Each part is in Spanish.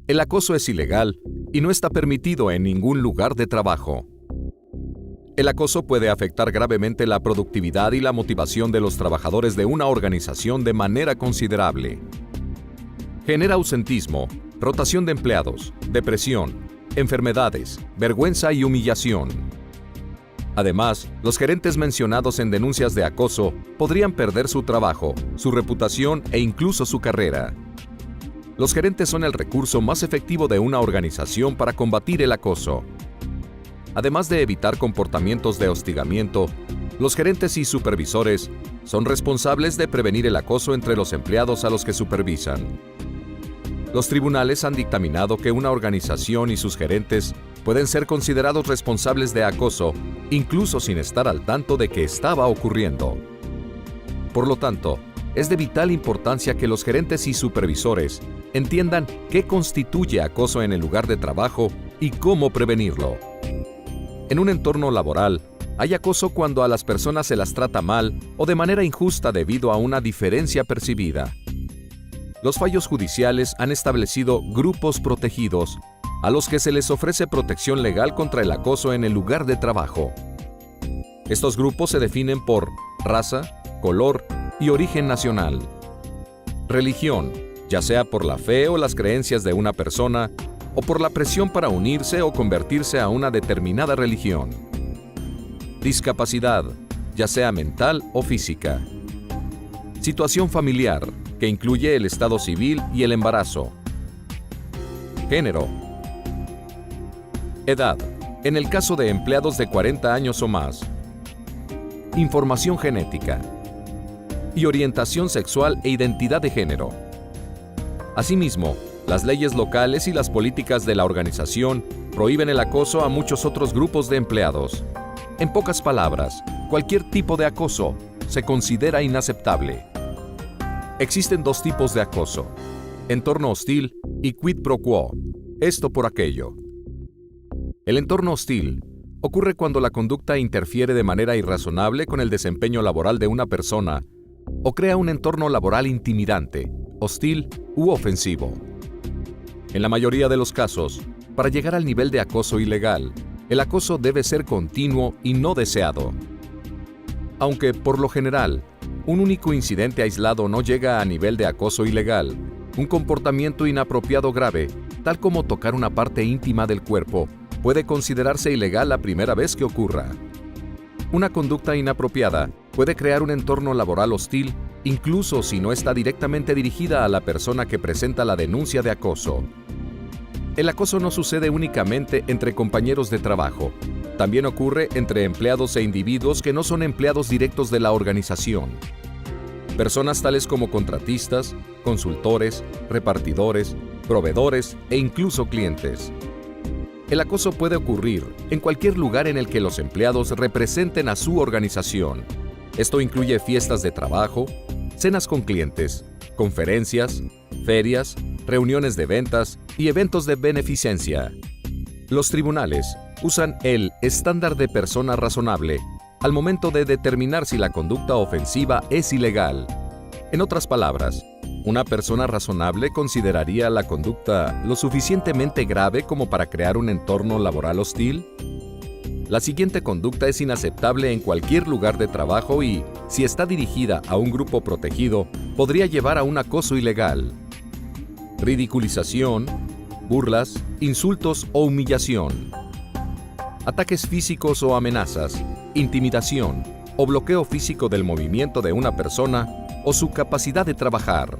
El acoso es ilegal y no está permitido en ningún lugar de trabajo. El acoso puede afectar gravemente la productividad y la motivación de los trabajadores de una organización de manera considerable. Genera ausentismo, rotación de empleados, depresión, enfermedades, vergüenza y humillación. Además, los gerentes mencionados en denuncias de acoso podrían perder su trabajo, su reputación e incluso su carrera. Los gerentes son el recurso más efectivo de una organización para combatir el acoso. Además de evitar comportamientos de hostigamiento, los gerentes y supervisores son responsables de prevenir el acoso entre los empleados a los que supervisan. Los tribunales han dictaminado que una organización y sus gerentes pueden ser considerados responsables de acoso, incluso sin estar al tanto de que estaba ocurriendo. Por lo tanto, es de vital importancia que los gerentes y supervisores entiendan qué constituye acoso en el lugar de trabajo y cómo prevenirlo. En un entorno laboral, hay acoso cuando a las personas se las trata mal o de manera injusta debido a una diferencia percibida. Los fallos judiciales han establecido grupos protegidos a los que se les ofrece protección legal contra el acoso en el lugar de trabajo. Estos grupos se definen por raza, color y origen nacional. Religión, ya sea por la fe o las creencias de una persona, o por la presión para unirse o convertirse a una determinada religión. Discapacidad, ya sea mental o física. Situación familiar, que incluye el estado civil y el embarazo. Género. Edad, en el caso de empleados de 40 años o más. Información genética. Y orientación sexual e identidad de género. Asimismo, las leyes locales y las políticas de la organización prohíben el acoso a muchos otros grupos de empleados. En pocas palabras, cualquier tipo de acoso se considera inaceptable. Existen dos tipos de acoso: entorno hostil y quid pro quo, esto por aquello. El entorno hostil ocurre cuando la conducta interfiere de manera irrazonable con el desempeño laboral de una persona o crea un entorno laboral intimidante, hostil u ofensivo. En la mayoría de los casos, para llegar al nivel de acoso ilegal, el acoso debe ser continuo y no deseado. Aunque, por lo general, un único incidente aislado no llega a nivel de acoso ilegal, un comportamiento inapropiado grave, tal como tocar una parte íntima del cuerpo, puede considerarse ilegal la primera vez que ocurra. Una conducta inapropiada puede crear un entorno laboral hostil, incluso si no está directamente dirigida a la persona que presenta la denuncia de acoso. El acoso no sucede únicamente entre compañeros de trabajo. También ocurre entre empleados e individuos que no son empleados directos de la organización. Personas tales como contratistas, consultores, repartidores, proveedores e incluso clientes. El acoso puede ocurrir en cualquier lugar en el que los empleados representen a su organización. Esto incluye fiestas de trabajo, cenas con clientes, conferencias, ferias, reuniones de ventas y eventos de beneficencia. Los tribunales usan el estándar de persona razonable al momento de determinar si la conducta ofensiva es ilegal. En otras palabras, ¿una persona razonable consideraría la conducta lo suficientemente grave como para crear un entorno laboral hostil? La siguiente conducta es inaceptable en cualquier lugar de trabajo y, si está dirigida a un grupo protegido, podría llevar a un acoso ilegal. Ridiculización, burlas, insultos o humillación. Ataques físicos o amenazas, intimidación o bloqueo físico del movimiento de una persona o su capacidad de trabajar.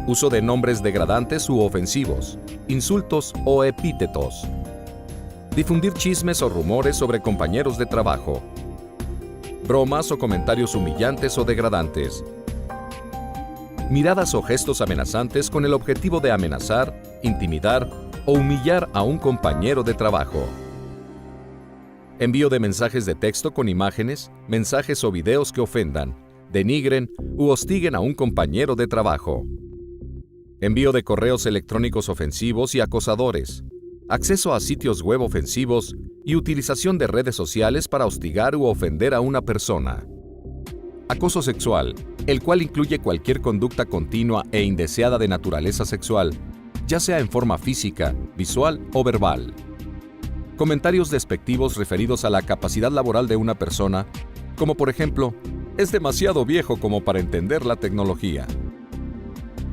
Uso de nombres degradantes u ofensivos, insultos o epítetos. Difundir chismes o rumores sobre compañeros de trabajo. Bromas o comentarios humillantes o degradantes. Miradas o gestos amenazantes con el objetivo de amenazar, intimidar o humillar a un compañero de trabajo. Envío de mensajes de texto con imágenes, mensajes o videos que ofendan, denigren u hostiguen a un compañero de trabajo. Envío de correos electrónicos ofensivos y acosadores. Acceso a sitios web ofensivos y utilización de redes sociales para hostigar u ofender a una persona. Acoso sexual, el cual incluye cualquier conducta continua e indeseada de naturaleza sexual, ya sea en forma física, visual o verbal. Comentarios despectivos referidos a la capacidad laboral de una persona, como por ejemplo, es demasiado viejo como para entender la tecnología.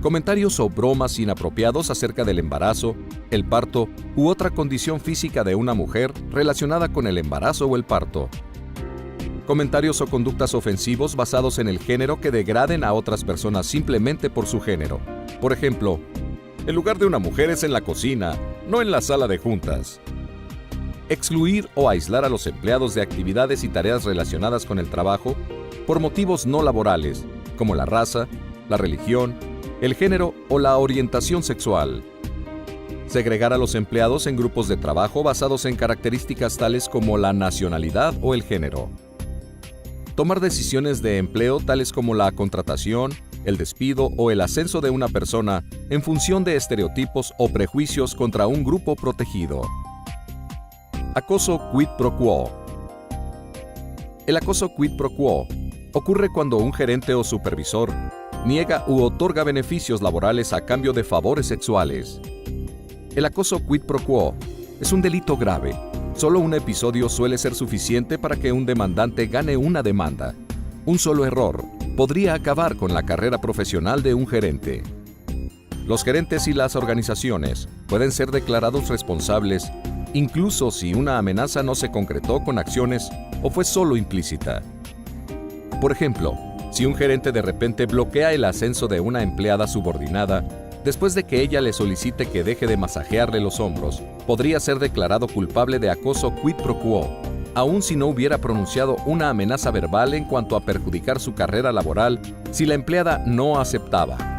Comentarios o bromas inapropiados acerca del embarazo, el parto u otra condición física de una mujer relacionada con el embarazo o el parto. Comentarios o conductas ofensivos basados en el género que degraden a otras personas simplemente por su género. Por ejemplo, el lugar de una mujer es en la cocina, no en la sala de juntas. Excluir o aislar a los empleados de actividades y tareas relacionadas con el trabajo por motivos no laborales, como la raza, la religión, el género o la orientación sexual. Segregar a los empleados en grupos de trabajo basados en características tales como la nacionalidad o el género. Tomar decisiones de empleo tales como la contratación, el despido o el ascenso de una persona en función de estereotipos o prejuicios contra un grupo protegido. Acoso quid pro quo. El acoso quid pro quo ocurre cuando un gerente o supervisor niega u otorga beneficios laborales a cambio de favores sexuales. El acoso quid pro quo es un delito grave. Solo un episodio suele ser suficiente para que un demandante gane una demanda. Un solo error podría acabar con la carrera profesional de un gerente. Los gerentes y las organizaciones pueden ser declarados responsables incluso si una amenaza no se concretó con acciones o fue solo implícita. Por ejemplo, si un gerente de repente bloquea el ascenso de una empleada subordinada después de que ella le solicite que deje de masajearle los hombros, podría ser declarado culpable de acoso quid pro quo, aun si no hubiera pronunciado una amenaza verbal en cuanto a perjudicar su carrera laboral si la empleada no aceptaba.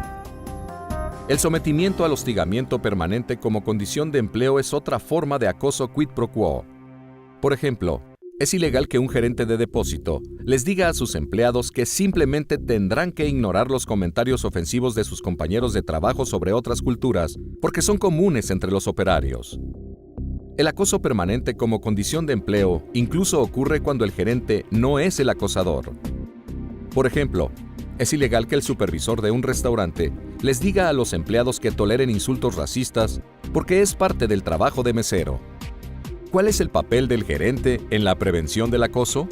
El sometimiento al hostigamiento permanente como condición de empleo es otra forma de acoso quid pro quo. Por ejemplo, es ilegal que un gerente de depósito les diga a sus empleados que simplemente tendrán que ignorar los comentarios ofensivos de sus compañeros de trabajo sobre otras culturas porque son comunes entre los operarios. El acoso permanente como condición de empleo incluso ocurre cuando el gerente no es el acosador. Por ejemplo, es ilegal que el supervisor de un restaurante les diga a los empleados que toleren insultos racistas porque es parte del trabajo de mesero. ¿Cuál es el papel del gerente en la prevención del acoso?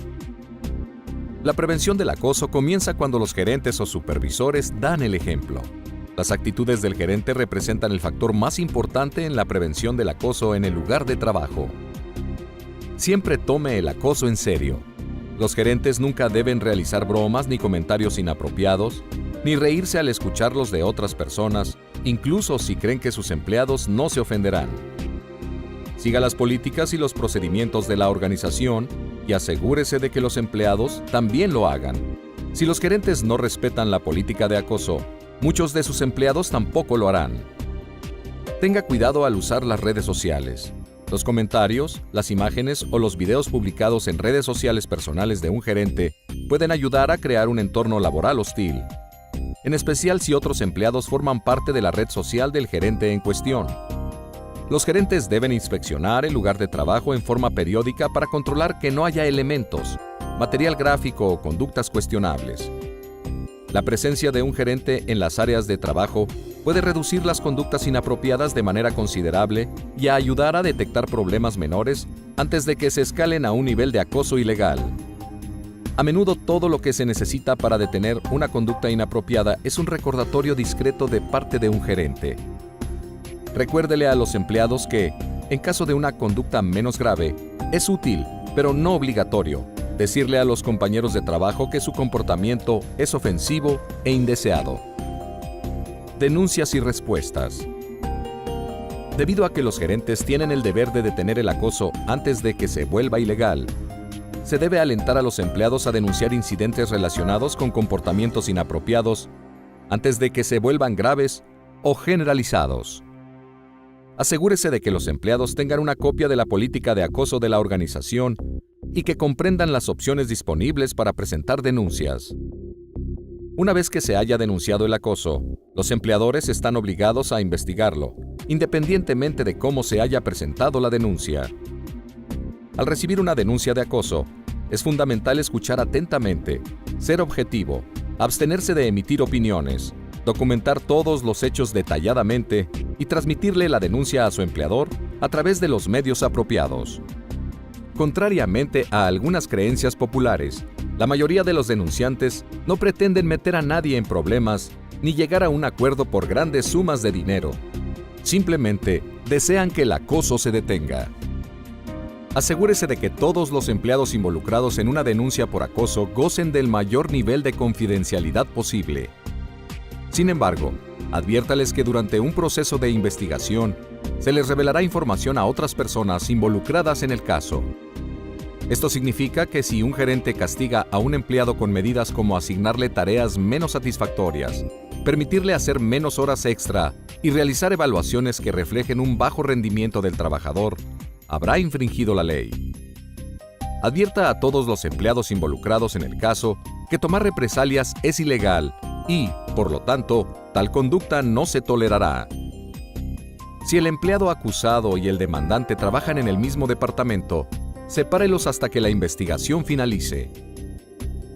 La prevención del acoso comienza cuando los gerentes o supervisores dan el ejemplo. Las actitudes del gerente representan el factor más importante en la prevención del acoso en el lugar de trabajo. Siempre tome el acoso en serio. Los gerentes nunca deben realizar bromas ni comentarios inapropiados, ni reírse al escucharlos de otras personas, incluso si creen que sus empleados no se ofenderán. Siga las políticas y los procedimientos de la organización y asegúrese de que los empleados también lo hagan. Si los gerentes no respetan la política de acoso, muchos de sus empleados tampoco lo harán. Tenga cuidado al usar las redes sociales. Los comentarios, las imágenes o los videos publicados en redes sociales personales de un gerente pueden ayudar a crear un entorno laboral hostil, en especial si otros empleados forman parte de la red social del gerente en cuestión. Los gerentes deben inspeccionar el lugar de trabajo en forma periódica para controlar que no haya elementos, material gráfico o conductas cuestionables. La presencia de un gerente en las áreas de trabajo puede reducir las conductas inapropiadas de manera considerable y a ayudar a detectar problemas menores antes de que se escalen a un nivel de acoso ilegal. A menudo todo lo que se necesita para detener una conducta inapropiada es un recordatorio discreto de parte de un gerente. Recuérdele a los empleados que, en caso de una conducta menos grave, es útil, pero no obligatorio, decirle a los compañeros de trabajo que su comportamiento es ofensivo e indeseado. Denuncias y respuestas. Debido a que los gerentes tienen el deber de detener el acoso antes de que se vuelva ilegal, se debe alentar a los empleados a denunciar incidentes relacionados con comportamientos inapropiados antes de que se vuelvan graves o generalizados. Asegúrese de que los empleados tengan una copia de la política de acoso de la organización y que comprendan las opciones disponibles para presentar denuncias. Una vez que se haya denunciado el acoso, los empleadores están obligados a investigarlo, independientemente de cómo se haya presentado la denuncia. Al recibir una denuncia de acoso, es fundamental escuchar atentamente, ser objetivo, abstenerse de emitir opiniones, documentar todos los hechos detalladamente y transmitirle la denuncia a su empleador a través de los medios apropiados. Contrariamente a algunas creencias populares, la mayoría de los denunciantes no pretenden meter a nadie en problemas ni llegar a un acuerdo por grandes sumas de dinero. Simplemente desean que el acoso se detenga. Asegúrese de que todos los empleados involucrados en una denuncia por acoso gocen del mayor nivel de confidencialidad posible. Sin embargo, adviértales que durante un proceso de investigación se les revelará información a otras personas involucradas en el caso. Esto significa que si un gerente castiga a un empleado con medidas como asignarle tareas menos satisfactorias, permitirle hacer menos horas extra y realizar evaluaciones que reflejen un bajo rendimiento del trabajador, habrá infringido la ley. Advierta a todos los empleados involucrados en el caso que tomar represalias es ilegal y, por lo tanto, tal conducta no se tolerará. Si el empleado acusado y el demandante trabajan en el mismo departamento, sepárelos hasta que la investigación finalice.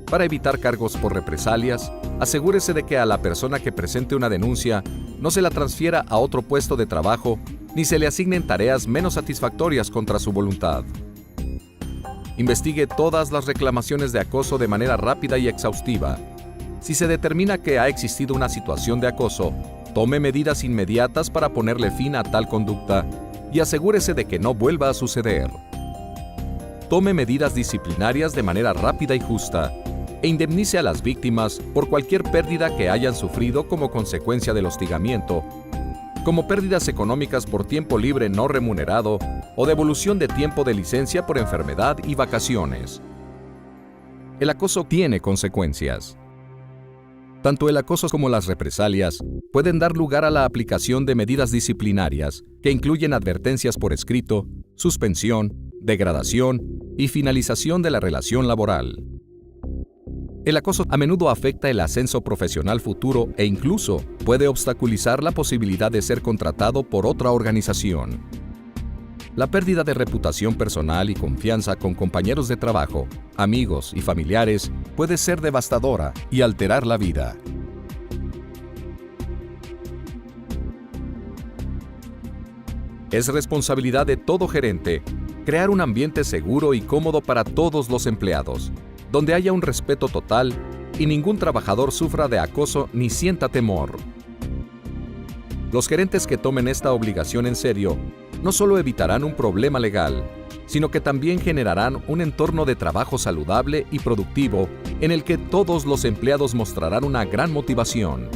Para evitar cargos por represalias, asegúrese de que a la persona que presente una denuncia no se la transfiera a otro puesto de trabajo ni se le asignen tareas menos satisfactorias contra su voluntad. Investigue todas las reclamaciones de acoso de manera rápida y exhaustiva. Si se determina que ha existido una situación de acoso, tome medidas inmediatas para ponerle fin a tal conducta y asegúrese de que no vuelva a suceder. Tome medidas disciplinarias de manera rápida y justa e indemnice a las víctimas por cualquier pérdida que hayan sufrido como consecuencia del hostigamiento, como pérdidas económicas por tiempo libre no remunerado o devolución de tiempo de licencia por enfermedad y vacaciones. El acoso tiene consecuencias. Tanto el acoso como las represalias pueden dar lugar a la aplicación de medidas disciplinarias que incluyen advertencias por escrito, suspensión, degradación y finalización de la relación laboral. El acoso a menudo afecta el ascenso profesional futuro e incluso puede obstaculizar la posibilidad de ser contratado por otra organización. La pérdida de reputación personal y confianza con compañeros de trabajo, amigos y familiares puede ser devastadora y alterar la vida. Es responsabilidad de todo gerente crear un ambiente seguro y cómodo para todos los empleados, donde haya un respeto total y ningún trabajador sufra de acoso ni sienta temor. Los gerentes que tomen esta obligación en serio no solo evitarán un problema legal, sino que también generarán un entorno de trabajo saludable y productivo en el que todos los empleados mostrarán una gran motivación.